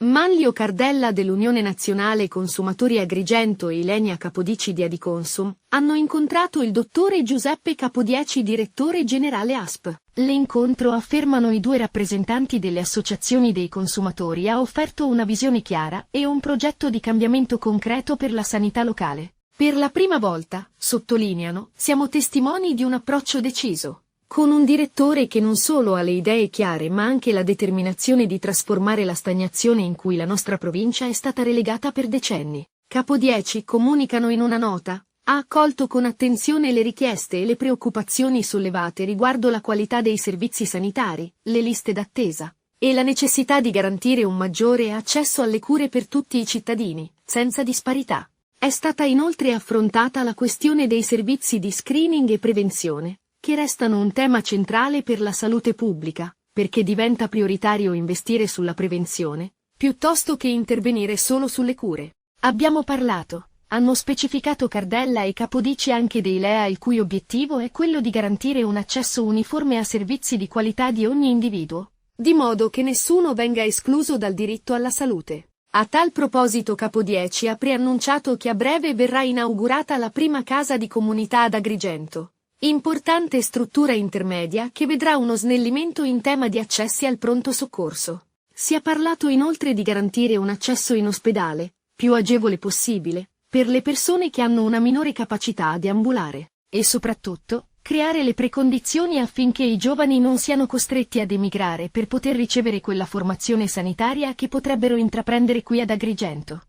Manlio Cardella dell'Unione Nazionale Consumatori Agrigento e Ilenia Capodici di Adiconsum hanno incontrato il dottore Giuseppe Capodieci, direttore generale ASP. L'incontro, affermano i due rappresentanti delle associazioni dei consumatori, ha offerto una visione chiara e un progetto di cambiamento concreto per la sanità locale. Per la prima volta, sottolineano, siamo testimoni di un approccio deciso, con un direttore che non solo ha le idee chiare ma anche la determinazione di trasformare la stagnazione in cui la nostra provincia è stata relegata per decenni. Capodieci, comunicano in una nota, ha accolto con attenzione le richieste e le preoccupazioni sollevate riguardo la qualità dei servizi sanitari, le liste d'attesa e la necessità di garantire un maggiore accesso alle cure per tutti i cittadini, senza disparità. È stata inoltre affrontata la questione dei servizi di screening e prevenzione, che restano un tema centrale per la salute pubblica, perché diventa prioritario investire sulla prevenzione, piuttosto che intervenire solo sulle cure. Abbiamo parlato, hanno specificato Cardella e Capodici, anche dei LEA, il cui obiettivo è quello di garantire un accesso uniforme a servizi di qualità di ogni individuo, di modo che nessuno venga escluso dal diritto alla salute. A tal proposito Capodieci ha preannunciato che a breve verrà inaugurata la prima casa di comunità ad Agrigento, importante struttura intermedia che vedrà uno snellimento in tema di accessi al pronto soccorso. Si è parlato inoltre di garantire un accesso in ospedale, più agevole possibile, per le persone che hanno una minore capacità di ambulare, e soprattutto, creare le precondizioni affinché i giovani non siano costretti ad emigrare per poter ricevere quella formazione sanitaria che potrebbero intraprendere qui ad Agrigento.